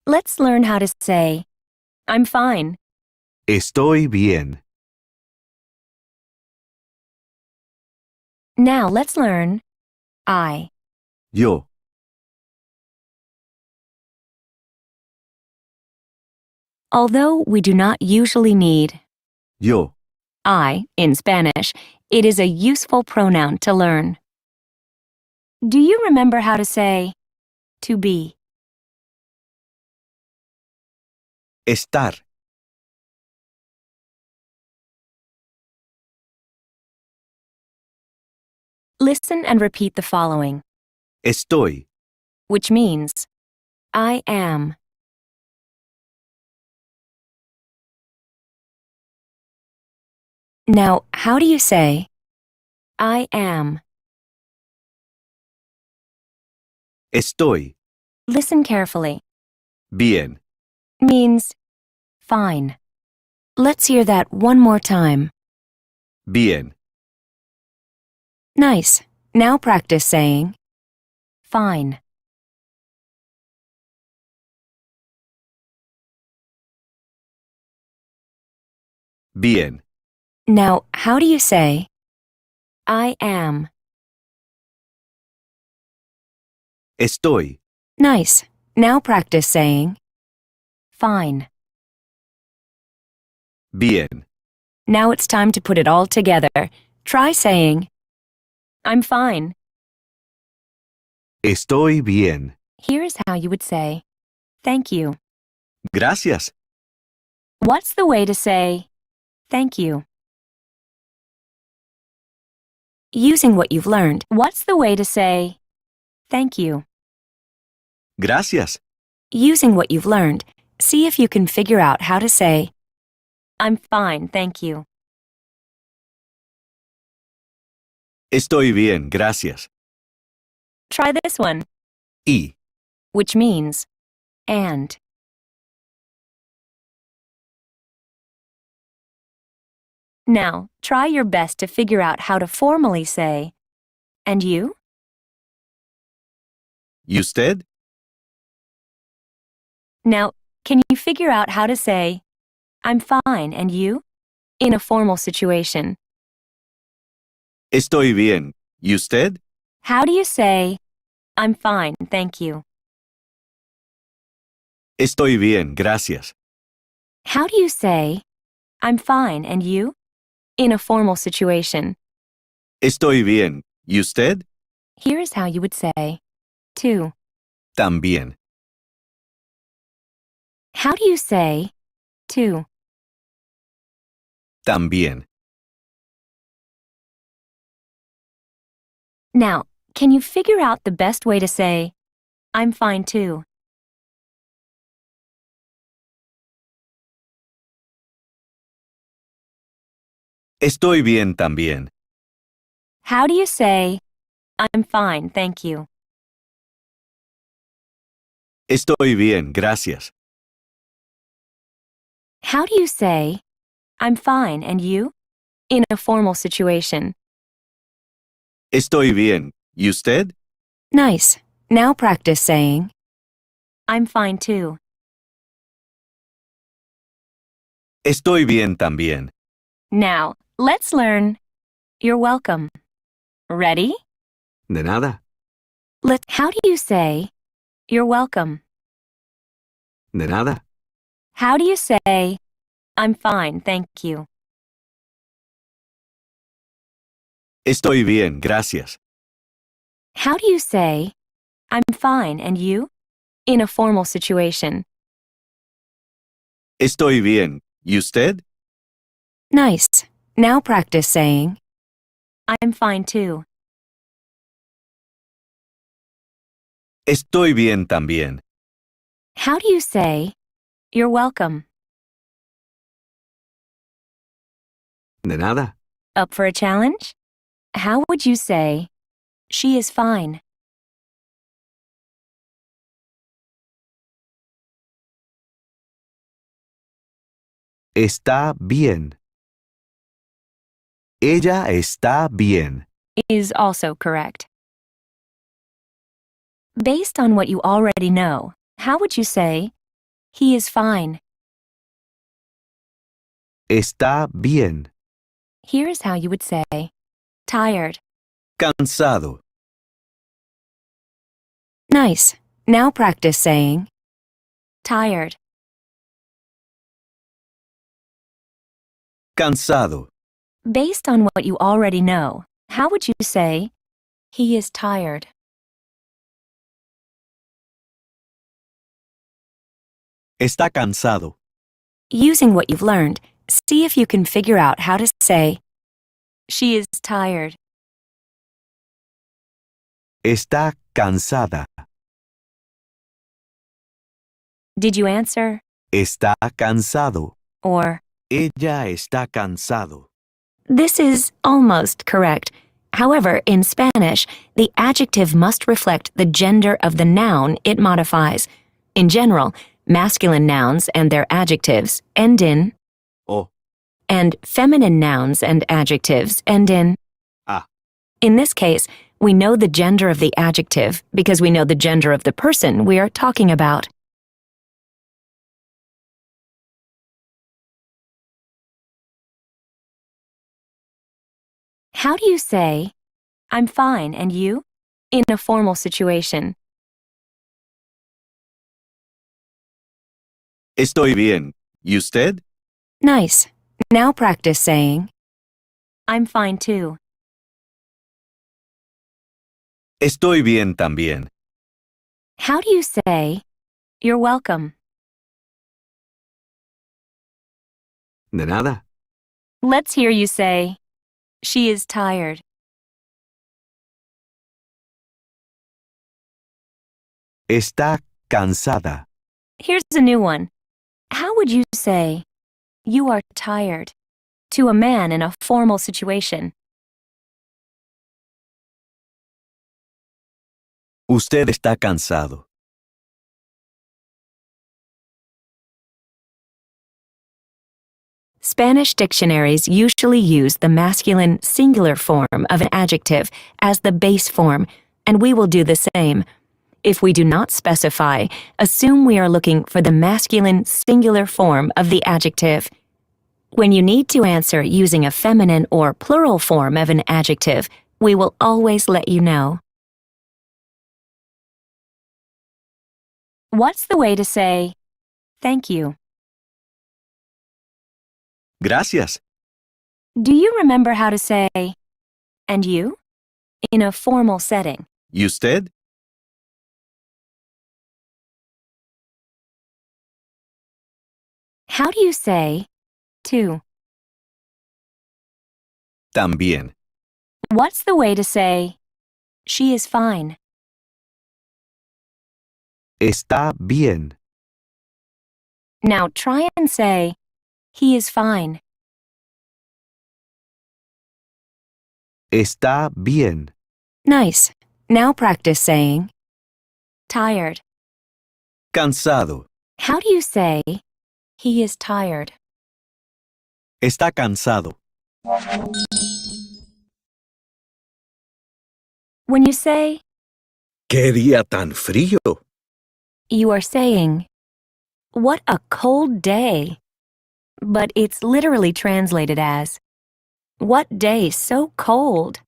Let's learn how to say, I'm fine. Estoy bien. Now let's learn I. Yo. Although we do not usually need Yo. I in Spanish, it is a useful pronoun to learn. Do you remember how to say to be? Estar. Listen and repeat the following, Estoy. which means I am. Now, how do you say I am? Estoy. Listen carefully. Bien. Means fine. Let's hear that one more time. Bien. Nice. Now practice saying fine. Bien. Now, how do you say I am? Estoy. Nice. Now practice saying fine. Bien. Now it's time to put it all together. Try saying I'm fine. Estoy bien. Here is how you would say thank you. Gracias. What's the way to say thank you? Using what you've learned, what's the way to say thank you? Gracias. Using what you've learned, see if you can figure out how to say I'm fine, thank you. Estoy bien. Gracias. Try this one, Y. which means and. Now, try your best to figure out how to formally say, and you? ¿Y usted? Now, can you figure out how to say, I'm fine, and you? In a formal situation. Estoy bien. ¿Y usted? How do you say, I'm fine, thank you? Estoy bien. Gracias. How do you say, I'm fine, and you? In a formal situation. Estoy bien. ¿Y usted? Here is how you would say, too. También. How do you say, too? También. Now, can you figure out the best way to say, I'm fine too? Estoy bien también. How do you say, I'm fine, thank you? Estoy bien. Gracias. How do you say, I'm fine, and you? In a formal situation. Estoy bien. ¿Y usted? Nice. Now practice saying, I'm fine too. Estoy bien también. Now, let's learn, you're welcome. Ready? De nada. How do you say, you're welcome? De nada. How do you say, I'm fine, thank you? Estoy bien. Gracias. How do you say, I'm fine, and you? In a formal situation. Estoy bien. ¿Y usted? Nice. Now practice saying, I'm fine too. Estoy bien también. How do you say, you're welcome? De nada. Up for a challenge? How would you say, she is fine? Está bien. Ella está bien. Is also correct. Based on what you already know, how would you say, He is fine. Está bien. Here's how you would say, tired. Cansado. Nice. Now practice saying, tired. Cansado. Based on what you already know, how would you say, he is tired? Está cansado. Using what you've learned, see if you can figure out how to say, she is tired. Está cansada. Did you answer? Está cansado. Or, Ella está cansado. this is almost correct. However, in Spanish, the adjective must reflect the gender of the noun it modifies. In general, masculine nouns and their adjectives end in O. and feminine nouns and adjectives end in A. In this case, we know the gender of the adjective because we know the gender of the person we are talking about. How do you say, I'm fine, and you? In a formal situation. Estoy bien. ¿Y usted? Nice. Now practice saying, I'm fine too. Estoy bien también. How do you say, you're welcome? De nada. Let's hear you say, she is tired. Está cansada. Here's a new one. How would you say, you are tired, to a man in a formal situation? Usted está cansado. Spanish dictionaries usually use the masculine singular form of an adjective as the base form, and we will do the same. If we do not specify, assume we are looking for the masculine singular form of the adjective. When you need to answer using a feminine or plural form of an adjective, we will always let you know. What's the way to say, thank you? Gracias. Do you remember how to say, and you? In a formal setting. ¿Y usted? How do you say, too? También. What's the way to say, she is fine? Está bien. Now try and say, he is fine. Está bien. Nice. Now practice saying, tired. Cansado. How do you say, he is tired? Está cansado. When you say, ¡Qué día tan frío! you are saying, what a cold day. But it's literally translated as, what day so cold?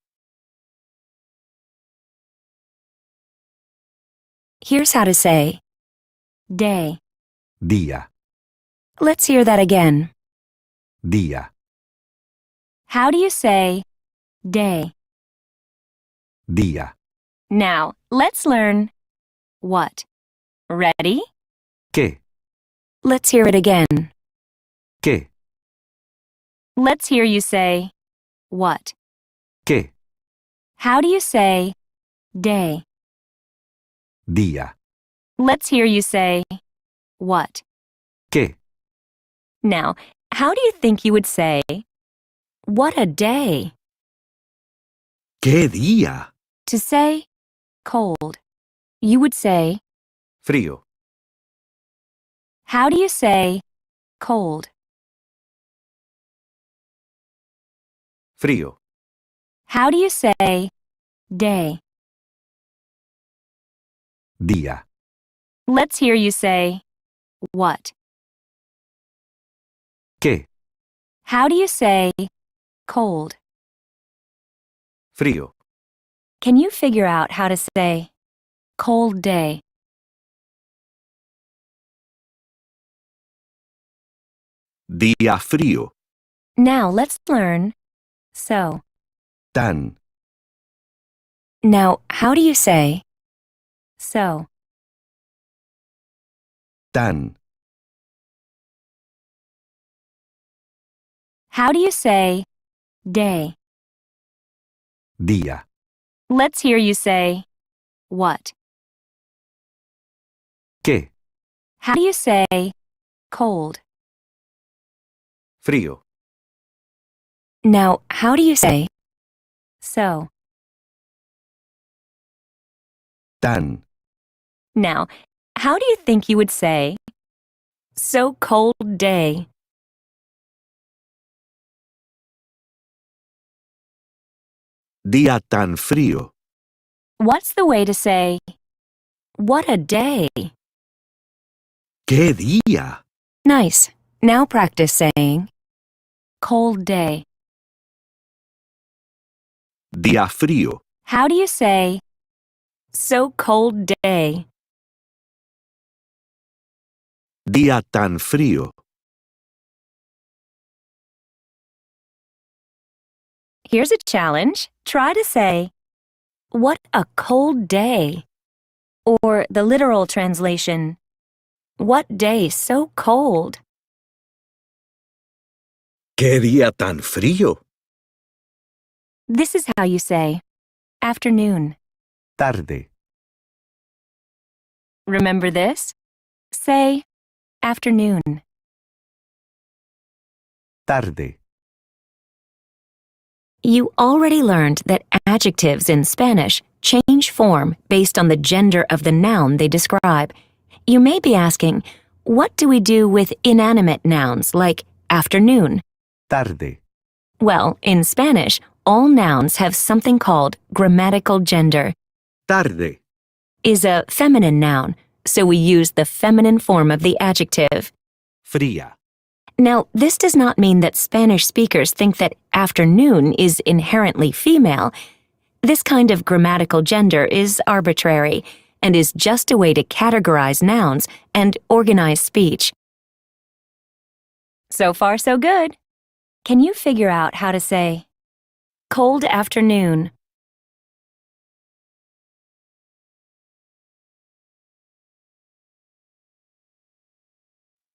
Here's how to say, day. Día. Let's hear that again. Día. How do you say, day? Día. Now, let's learn what. Ready? ¿Qué? Let's hear it again. ¿Qué? Let's hear you say, what. ¿Qué? How do you say, day? Día. Let's hear you say, what. ¿Qué? Now, how do you think you would say, what a day? ¡Qué día! To say, cold, you would say, Frío. how do you say, cold? Frío. How do you say, day? Día. Let's hear you say, What? ¿Qué? How do you say cold? Frío. Can you figure out how to say cold day? Día frío. Now let's learn so. Tan. Now, how do you say so? Tan. How do you say day? Día. Let's hear you say what? ¿Qué? How do you say cold? Frío. Now, how do you say so? Tan. Now, how do you think you would say so cold day? Día tan frío. What's the way to say what a day? ¿Qué día? Nice. Now practice saying cold day. Día frío. How do you say so cold day? Día tan frío. Here's a challenge. Try to say, what a cold day. Or the literal translation, what day so cold? ¿Qué día tan frío? This is how you say, afternoon. Tarde. Remember this? Say, afternoon. Tarde. You already learned that adjectives in Spanish change form based on the gender of the noun they describe. You may be asking, what do we do with inanimate nouns like afternoon? Tarde. Well, in Spanish, all nouns have something called grammatical gender. Tarde. Is a feminine noun, so we use the feminine form of the adjective. Fría. Now, this does not mean that Spanish speakers think that afternoon is inherently female. This kind of grammatical gender is arbitrary and is just a way to categorize nouns and organize speech. So far, so good. Can you figure out how to say cold afternoon?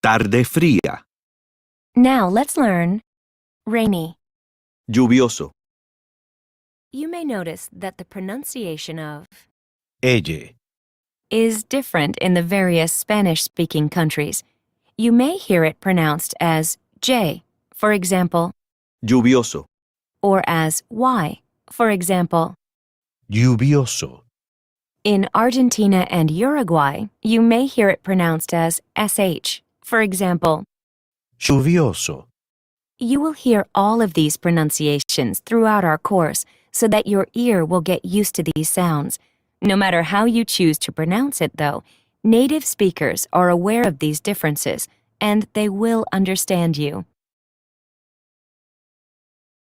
Tarde fría. Now let's learn rainy. Lluvioso. You may notice that the pronunciation of Elle. is different in the various Spanish-speaking countries. You may hear it pronounced as J, for example, Lluvioso. or as Y, for example. Lluvioso. In Argentina and Uruguay, you may hear it pronounced as SH, for example. Lluvioso. You will hear all of these pronunciations throughout our course so that your ear will get used to these sounds. No matter how you choose to pronounce it, though, native speakers are aware of these differences and they will understand you.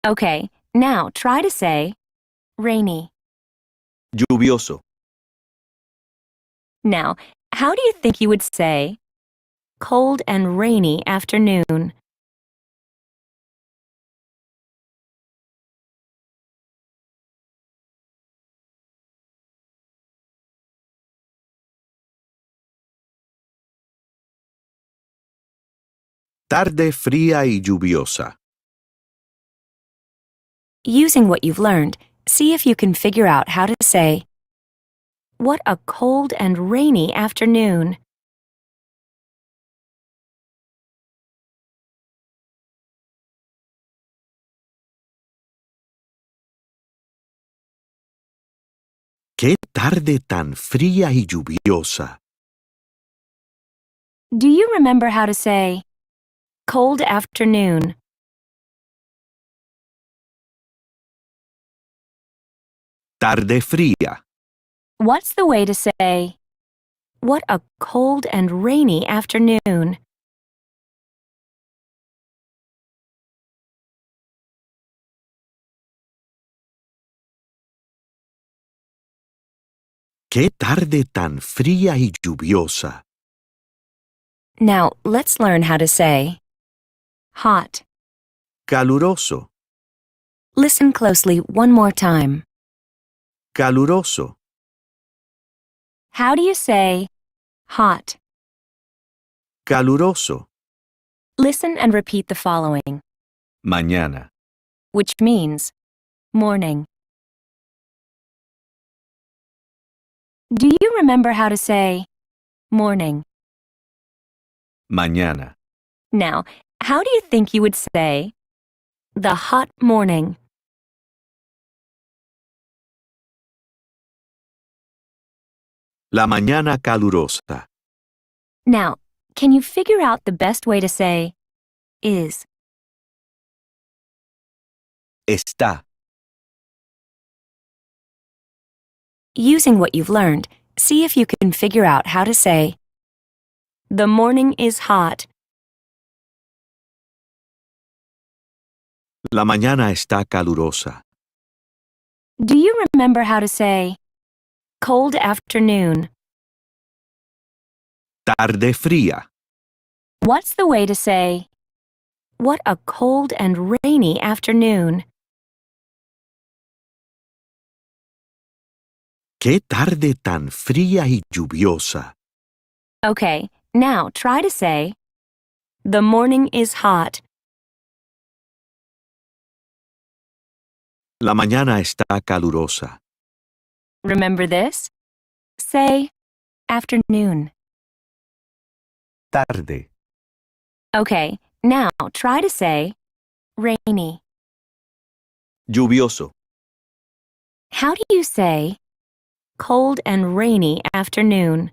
Okay, now try to say rainy. Lluvioso. Now, how do you think you would say cold and rainy afternoon? Tarde fría y lluviosa. Using what you've learned, see if you can figure out how to say, what a cold and rainy afternoon. ¡Qué tarde tan fría y lluviosa! Do you remember how to say, cold afternoon? Tarde fría. What's the way to say, What a cold and rainy afternoon. ¡Qué tarde tan fría y lluviosa! Now, let's learn how to say hot. Caluroso, Listen closely one more time. caluroso, How do you say hot? caluroso. Listen and repeat the following, Mañana, which means morning. Do you remember how to say morning? mañana. Now, how do you think you would say the hot morning? La mañana calurosa. Now, can you figure out the best way to say is? Está. Using what you've learned, see if you can figure out how to say the morning is hot. La mañana está calurosa. Do you remember how to say cold afternoon? Tarde fría. What's the way to say what a cold and rainy afternoon? ¡Qué tarde tan fría y lluviosa! Okay, now try to say the morning is hot. La mañana está calurosa. Remember this? Say afternoon. Tarde. Okay, now try to say rainy. Lluvioso. How do you say cold and rainy afternoon?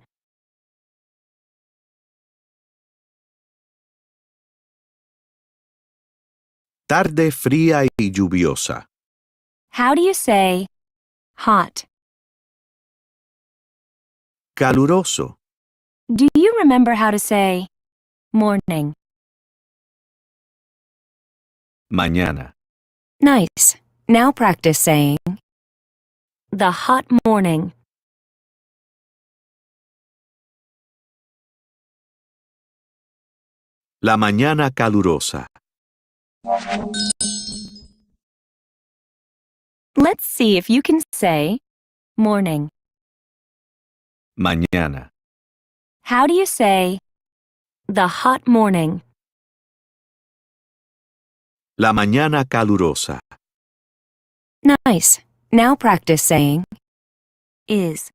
Tarde fría y lluviosa. How do you say hot? Caluroso. Do you remember how to say morning? Mañana. Nice. Now practice saying the hot morning. La mañana calurosa. Let's see if you can say morning. Mañana. How do you say the hot morning? La mañana calurosa. Nice. Now practice saying is.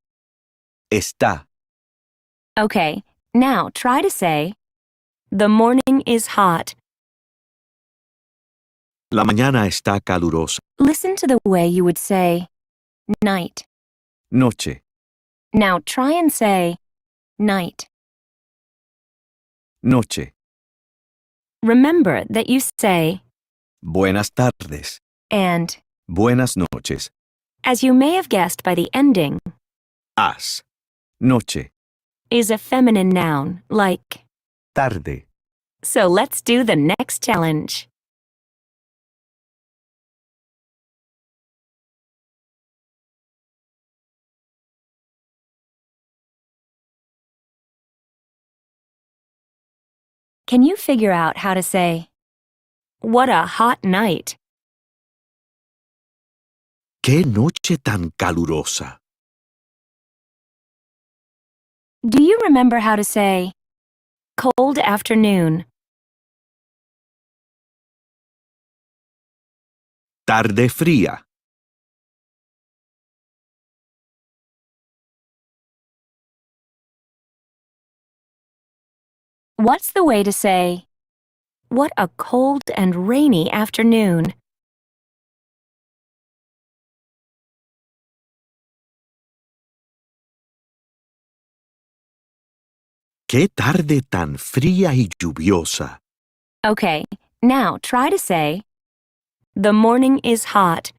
Está. Okay, now try to say the morning is hot. La mañana está calurosa. Listen to the way you would say night. Noche. Now try and say night. Noche. Remember that you say Buenas tardes. and, Buenas noches. as you may have guessed by the ending, As. Noche. is a feminine noun like. Tarde. So let's do the next challenge. Can you figure out how to say, what a hot night? ¡Qué noche tan calurosa! Do you remember how to say, cold afternoon? Tarde fría. What's the way to say, what a cold and rainy afternoon? ¡Qué tarde tan fría y lluviosa! Okay, now try to say, the morning is hot.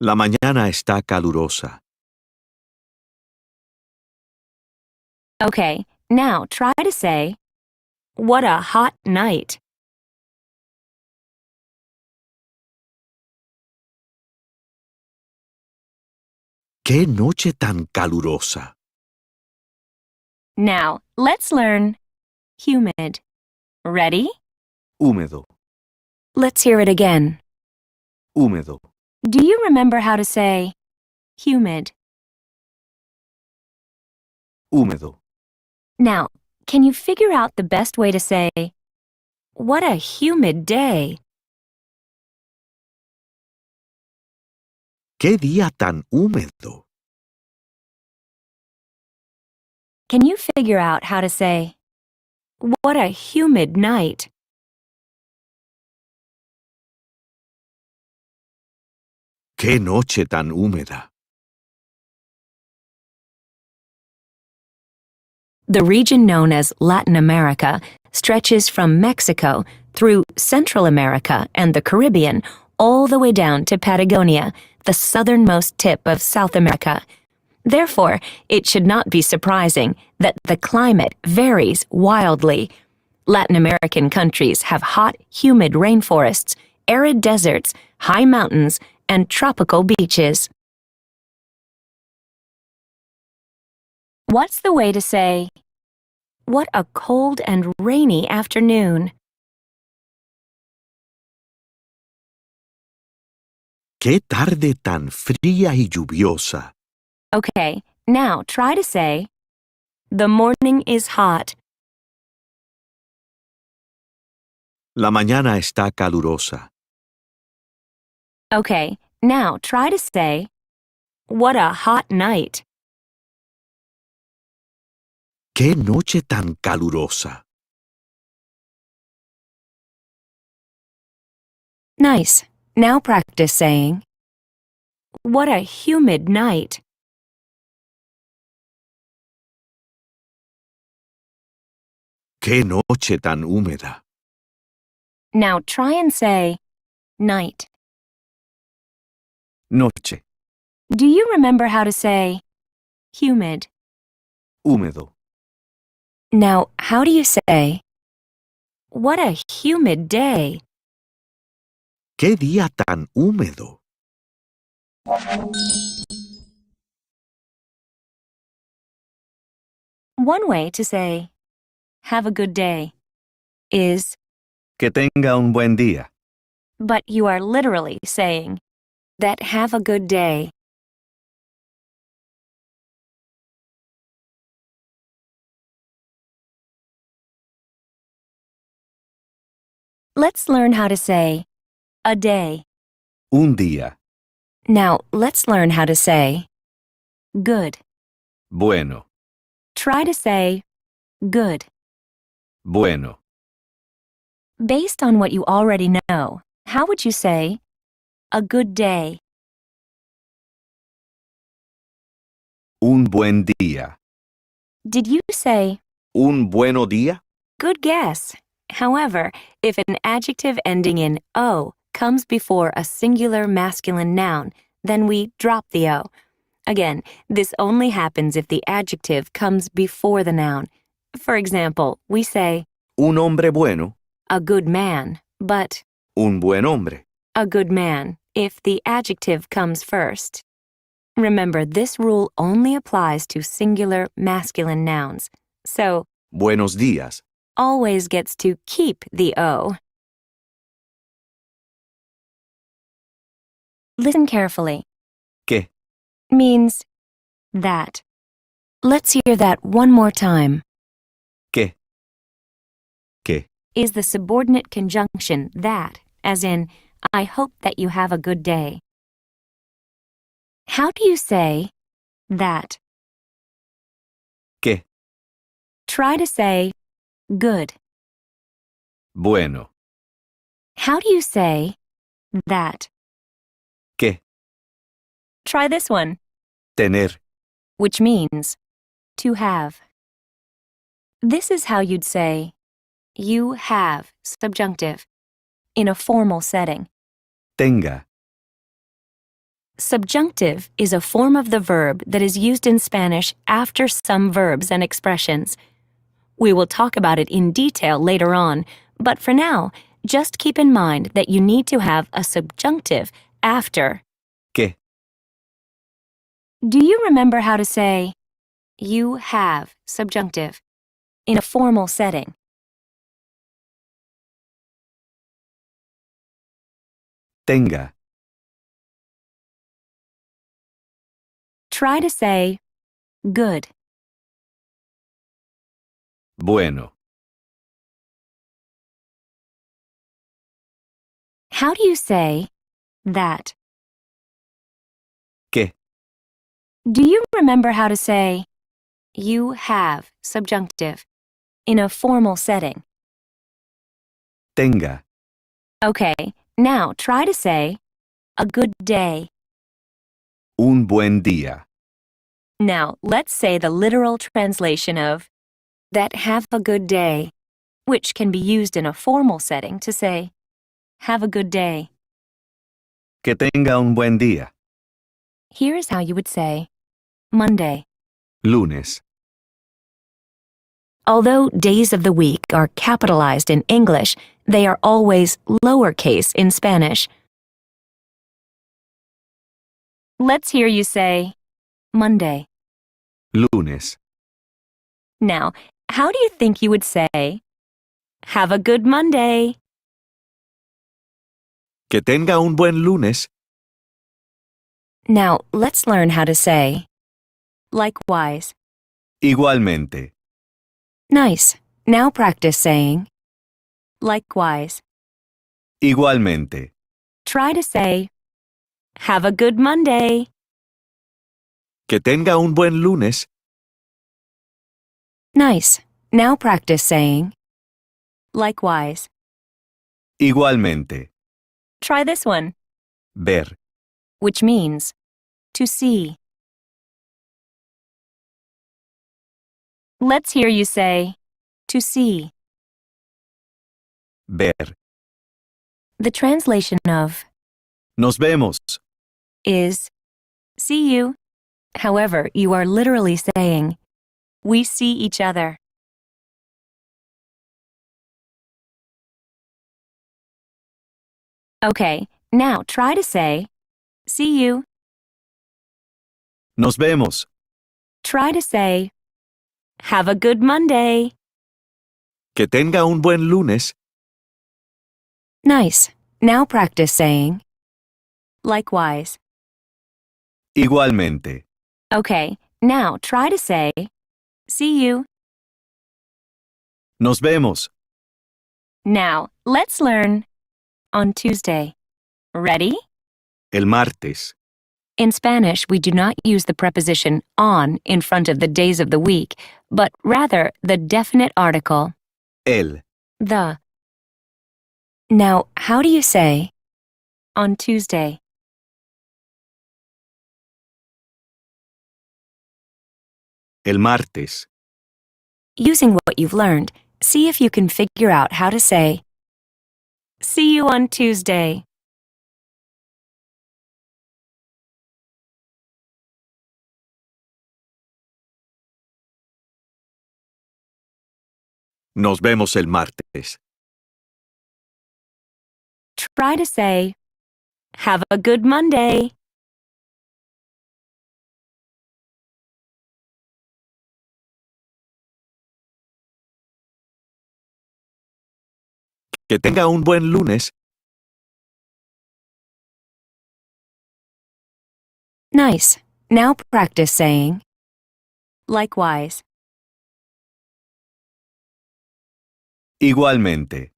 La mañana está calurosa. Okay, now try to say, what a hot night. ¡Qué noche tan calurosa! Now, let's learn humid. Ready? Húmedo, Let's hear it again. húmedo, Do you remember how to say humid? húmedo. Now, can you figure out the best way to say, what a humid day? ¡Qué día tan húmedo! Can you figure out how to say, what a humid night? ¡Qué noche tan húmeda! The region known as Latin America stretches from Mexico through Central America and the Caribbean all the way down to Patagonia, the southernmost tip of South America. Therefore, it should not be surprising that the climate varies wildly. Latin American countries have hot, humid rainforests, arid deserts, high mountains, and tropical beaches. What's the way to say, what a cold and rainy afternoon? ¡Qué tarde tan fría y lluviosa! Okay, now try to say, the morning is hot. La mañana está calurosa. Okay, now try to say, what a hot night. ¡Qué noche tan calurosa! Nice. Now practice saying, what a humid night. ¡Qué noche tan húmeda! Now try and say, night. Noche, Do you remember how to say, humid? húmedo, Now, how do you say, what a humid day? ¡Qué día tan húmedo! One way to say, have a good day, is, que tenga un buen día. but you are literally saying, that have a good day. Let's learn how to say, a day. Un día, Now, let's learn how to say, good. bueno, Try to say, good. bueno. Based on what you already know, how would you say, a good day? Un buen día. Did you say, ¿Un bueno día? good guess? However, if an adjective ending in O comes before a singular masculine noun, then we drop the O. Again, this only happens if the adjective comes before the noun. For example, we say, Un hombre bueno, a good man, but un buen hombre. a good man if the adjective comes first. Remember, this rule only applies to singular masculine nouns, so Buenos días. always gets to keep the O. Listen carefully. ¿Qué? Means that. Let's hear that one more time. ¿Qué? ¿Qué? Is the subordinate conjunction that, as in, I hope that you have a good day. How do you say that? ¿Qué? Try to say good. Bueno. How do you say that? ¿Qué? Try this one, Tener. which means to have. This is how you'd say you have, subjunctive, in a formal setting. Tenga. Subjunctive is a form of the verb that is used in Spanish after some verbs and expressions. We will talk about it in detail later on, but for now, just keep in mind that you need to have a subjunctive after. ¿Qué? Do you remember how to say, you have, subjunctive, in a formal setting? Tenga. Try to say, good. Bueno. How do you say that? ¿Qué? Do you remember how to say, you have, subjunctive, in a formal setting? Tenga. Okay, now try to say, a good day. Un buen día. Now, let's say the literal translation of that have a good day, which can be used in a formal setting to say, have a good day. Que tenga un buen día. Here's how you would say, Monday. Lunes. Although days of the week are capitalized in English, they are always lowercase in Spanish. Let's hear you say, Monday. Lunes. Now, how do you think you would say, have a good Monday? Que tenga un buen lunes. Now, let's learn how to say, likewise. Igualmente. Nice. Now practice saying, likewise. Igualmente. Try to say, have a good Monday. Que tenga un buen lunes. Nice. Now practice saying, likewise. Igualmente. Try this one, Ver. which means to see. Let's hear you say, to see. Ver. The translation of Nos vemos. is see you. However, you are literally saying, we see each other. Okay, now try to say, see you. Nos vemos. Try to say, have a good Monday. Que tenga un buen lunes. Nice. Now practice saying, likewise. Igualmente. Okay, now try to say, see you. Nos vemos. Now, let's learn on Tuesday. Ready? El martes. In Spanish, we do not use the preposition on in front of the days of the week, but rather the definite article, El. the. Now, how do you say on Tuesday? El martes. Using what you've learned, see if you can figure out how to say, see you on Tuesday. Nos vemos el martes. Try to say, have a good Monday. Que tenga un buen lunes. Nice. Now practice saying, likewise. Igualmente.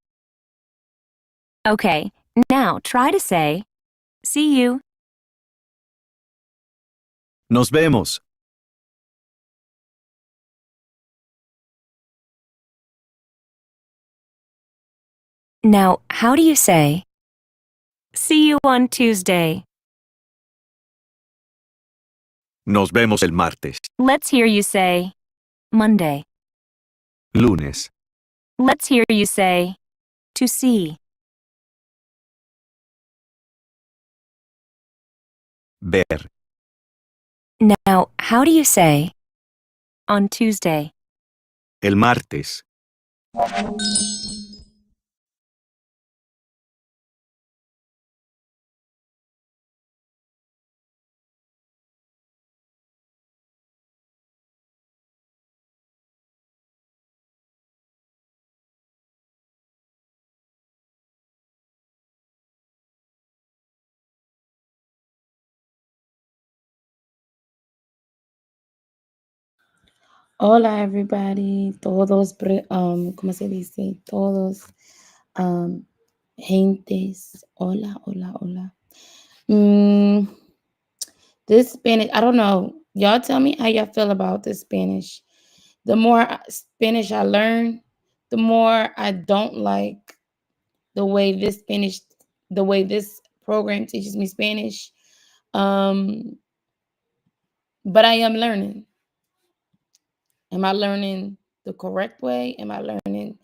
Okay, now try to say, see you. Nos vemos. Now, how do you say, see you on Tuesday? Nos vemos el martes. Let's hear you say, Monday. Lunes. Let's hear you say, to see. ver, Now, how do you say on Tuesday? el martes, Hola, everybody. ¿Cómo se dice? Todos, gentes. Hola, hola, hola. This Spanish, I don't know. Y'all tell me how y'all feel about this Spanish. The more Spanish I learn, the more I don't like the way this program teaches me Spanish. But I am learning. Am I learning the correct way? Am I learning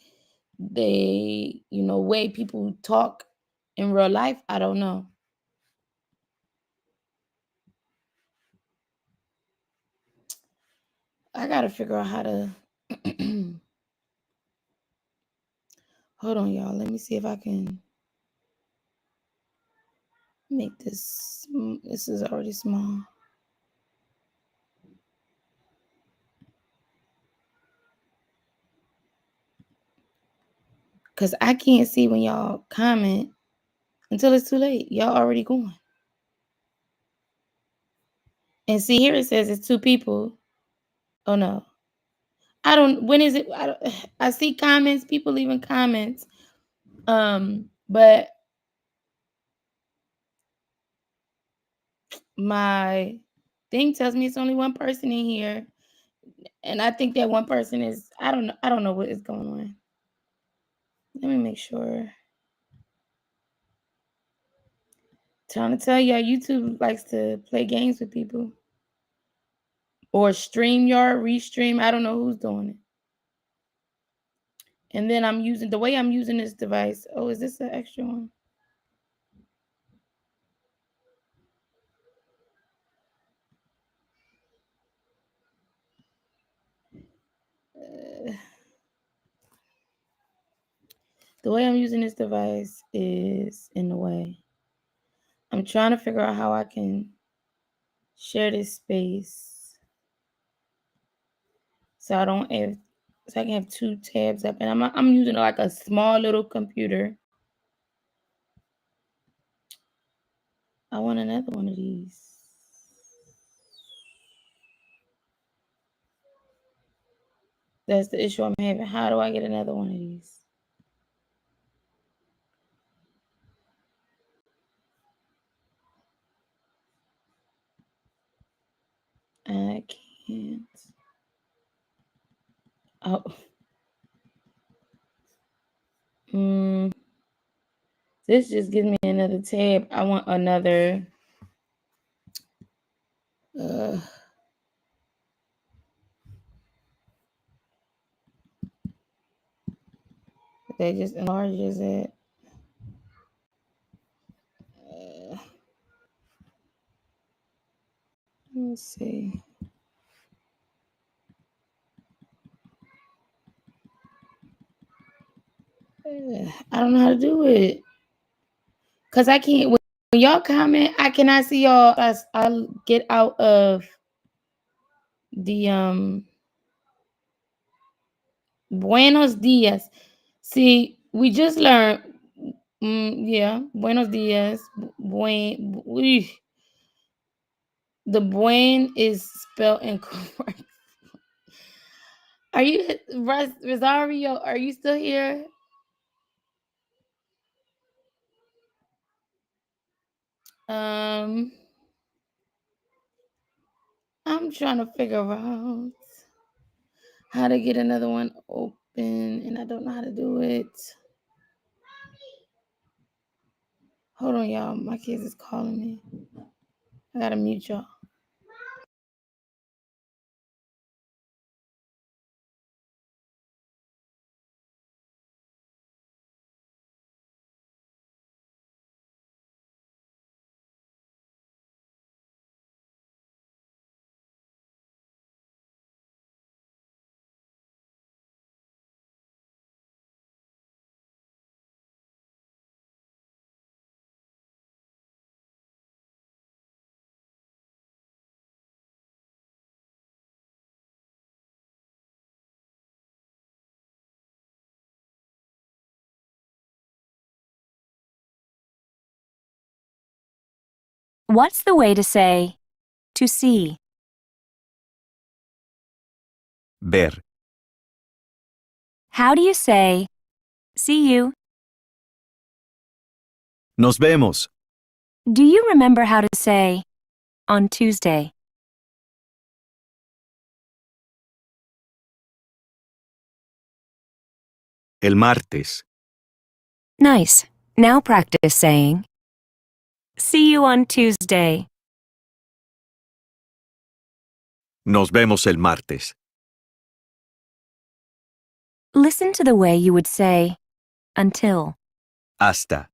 the way people talk in real life? I don't know. I gotta figure out how to hold on, y'all. Let me see if I can make this. This is already small. Cause I can't see when y'all comment until it's too late. Y'all already going. And see here it says it's 2 people. Oh no. I don't when is it? I see comments, people leaving comments. But my thing tells me it's only one person in here. And I think that one person is I don't know what is going on. Let me make sure. Trying to tell y'all, YouTube likes to play games with people. Or StreamYard, Restream. I don't know who's doing it. And then I'm using this device. Oh, is this an extra one? The way I'm using this device is in the way. I'm trying to figure out how I can share this space so I can have 2 tabs up. And I'm using like a small little computer. I want another one of these. That's the issue I'm having. How do I get another one of these? I can't. Oh. This just gives me another tab. I want another. That just enlarges it. Let me see. I don't know how to do it. Cause I can't. When y'all comment, I cannot see y'all. I'll get out of the Buenos dias. See, we just learned. Yeah, buenos dias. The buen is spelled incorrect. Are you Rosario? Are you still here? I'm trying to figure out how to get another one open, and I don't know how to do it. Hold on, y'all. My kids is calling me. I gotta mute y'all. What's the way to say to see? ver, How do you say see you? nos vemos, Do you remember how to say on Tuesday? el martes, Nice. Now practice saying see you on Tuesday. nos vemos el martes, Listen to the way you would say until. hasta,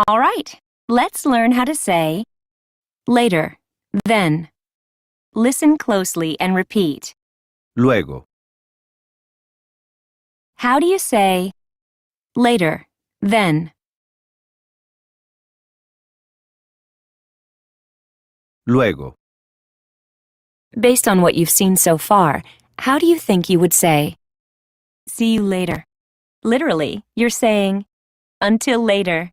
All right. Let's learn how to say later, then. Listen closely and repeat. luego, How do you say later, then? luego, Based on what you've seen so far, how do you think you would say see you later? Literally, you're saying until later.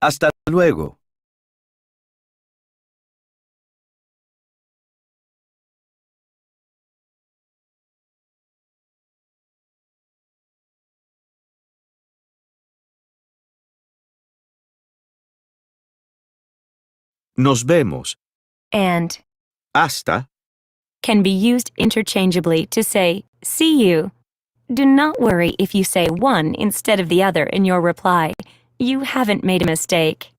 hasta luego, nos vemos, And hasta, can be used interchangeably to say see you. Do not worry if you say one instead of the other in your reply. You haven't made a mistake.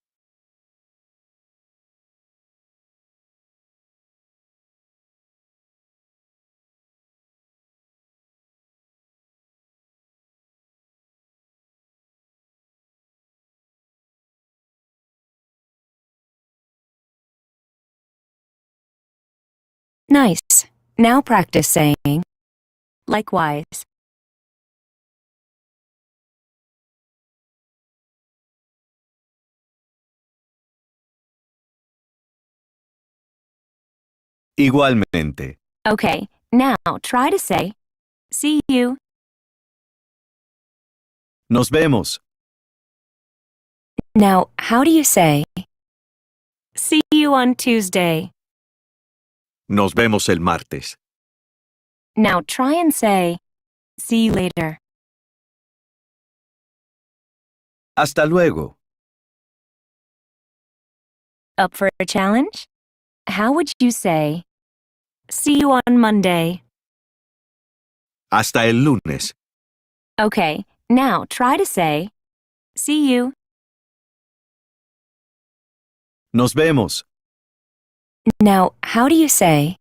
Nice. Now practice saying likewise. igualmente, Okay, now try to say see you. nos vemos, Now, how do you say see you on Tuesday? nos vemos el martes, Now try and say see you later. hasta luego, Up for a challenge? How would you say see you on Monday? hasta el lunes, Okay, now try to say see you. nos vemos, Now, how do you say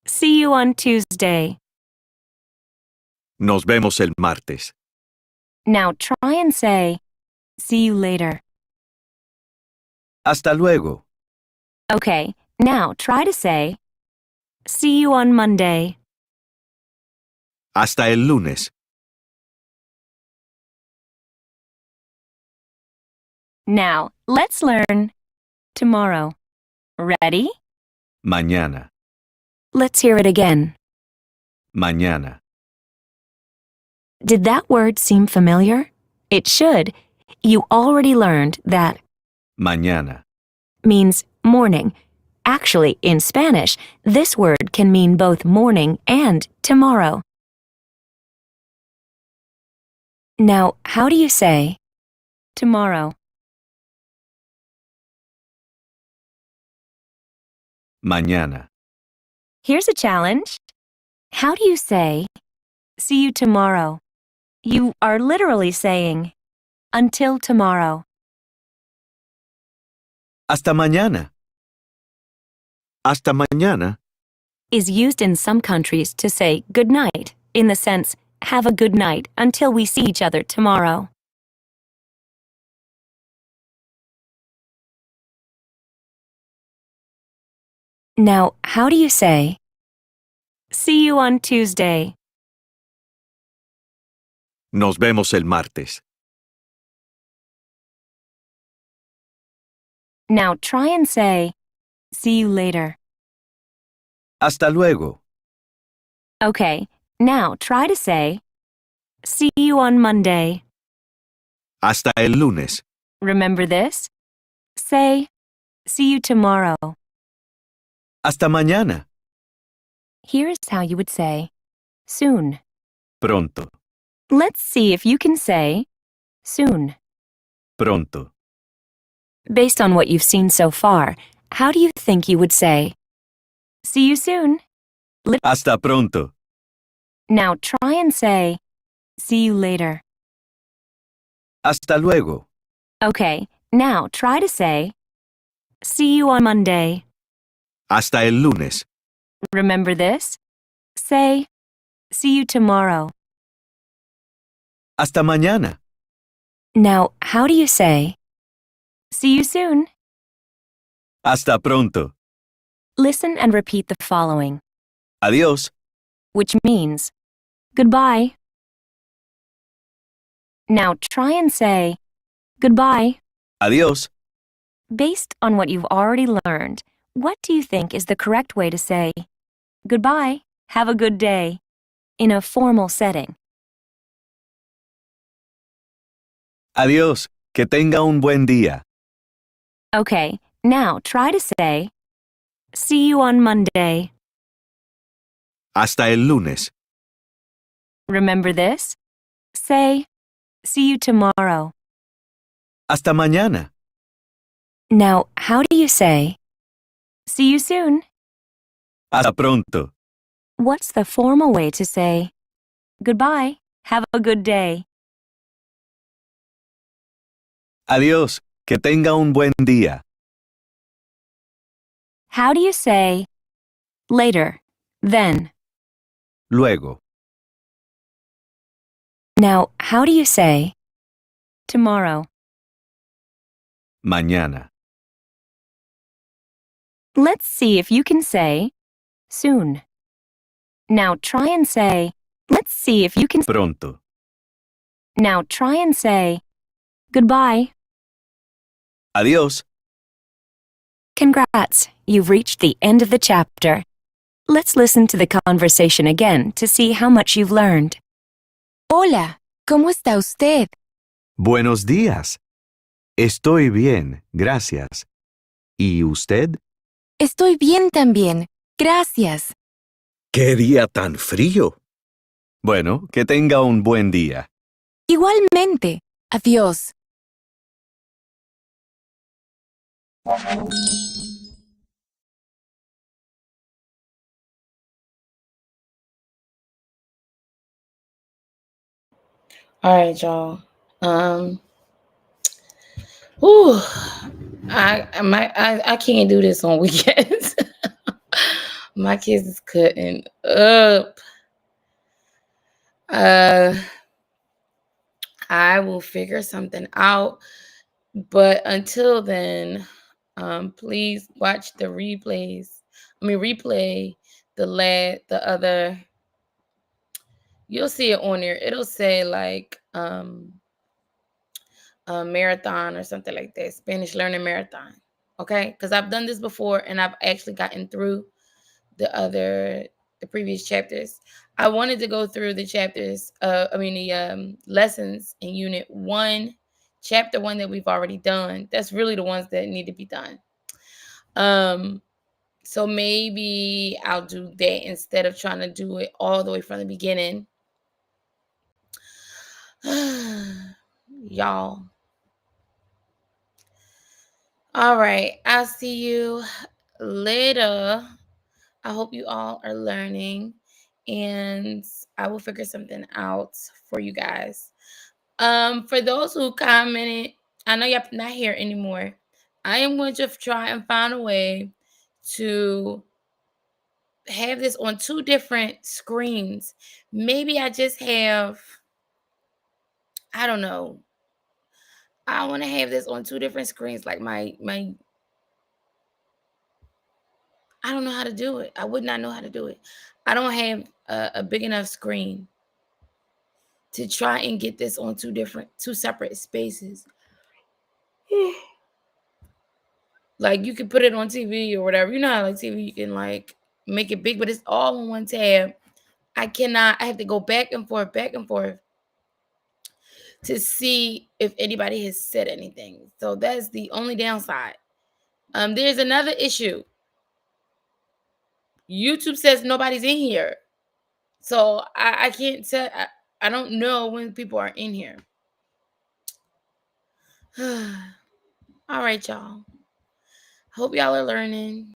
see you on Tuesday? nos vemos el martes, Now try and say see you later. hasta luego, Okay, now try to say see you on Monday. hasta el lunes, Now, let's learn tomorrow. Ready? mañana, Let's hear it again. mañana, Did that word seem familiar? It should. You already learned that mañana, means morning. Actually, in Spanish, this word can mean both morning and tomorrow. Now, how do you say tomorrow? mañana, Here's a challenge. How do you say see you tomorrow? You are literally saying until tomorrow. hasta mañana, hasta mañana, Is used in some countries to say good night, in the sense, have a good night until we see each other tomorrow. Now, how do you say see you on Tuesday? nos vemos el martes, Now try and say See you later. Hasta luego. Okay, now try to say, see you on Monday. Hasta el lunes. Remember this? Say, see you tomorrow. Hasta mañana. Here's how you would say, soon. Pronto. Let's see if you can say, soon. Pronto. Based on what you've seen so far, how do you think you would say, see you soon? Hasta pronto. Now try and say, see you later. Hasta luego. Okay, now try to say, see you on Monday. Hasta el lunes. Remember this? Say, see you tomorrow. Hasta mañana. Now, how do you say, see you soon? Hasta pronto. Listen and repeat the following, Adiós. which means goodbye. Now try and say goodbye. Adiós. Based on what you've already learned, what do you think is the correct way to say goodbye, have a good day, in a formal setting? Adiós. Que tenga un buen día. Okay, now try to say, see you on Monday. Hasta el lunes. Remember this? Say, see you tomorrow. Hasta mañana. Now, how do you say, see you soon? Hasta pronto. What's the formal way to say, goodbye, have a good day? Adiós. Que tenga un buen día. How do you say, later, then? Luego. Now, how do you say, tomorrow? Mañana. Let's see if you can say, soon. Now try and say, let's see if you can. Pronto. Now try and say, goodbye. Adiós. Congrats, you've reached the end of the chapter. Let's listen to the conversation again to see how much you've learned. Hola, ¿cómo está usted? Buenos días. Estoy bien, gracias. ¿Y usted? Estoy bien también. Gracias. ¡Qué día tan frío! Bueno, que tenga un buen día. Igualmente. Adiós. All right, y'all. Whew, I can't do this on weekends. My kids is cutting up. I will figure something out, but until then, please watch the replays. Replay the other. You'll see it on there. It'll say like a marathon or something like that, Spanish learning marathon. Okay, because I've done this before and I've actually gotten through the previous chapters. I wanted to go through the chapters, the lessons in Unit 1, Chapter 1 that we've already done. That's really the ones that need to be done. So maybe I'll do that instead of trying to do it all the way from the beginning. Y'all. All right. I'll see you later. I hope you all are learning and I will figure something out for you guys. For those who commented, I know y'all not here anymore. I am going to try and find a way to have this on 2 different screens. Maybe I just have, I don't know. I want to have this on 2 different screens, like my I don't know how to do it. I would not know how to do it. I don't have a big enough screen to try and get this on 2 separate spaces. Like you can put it on TV or whatever. You know how like TV you can like make it big, but it's all on one tab. I have to go back and forth to see if anybody has said anything. So that's the only downside. There's another issue. YouTube says nobody's in here. So I can't tell. I don't know when people are in here. All right, y'all. Hope y'all are learning.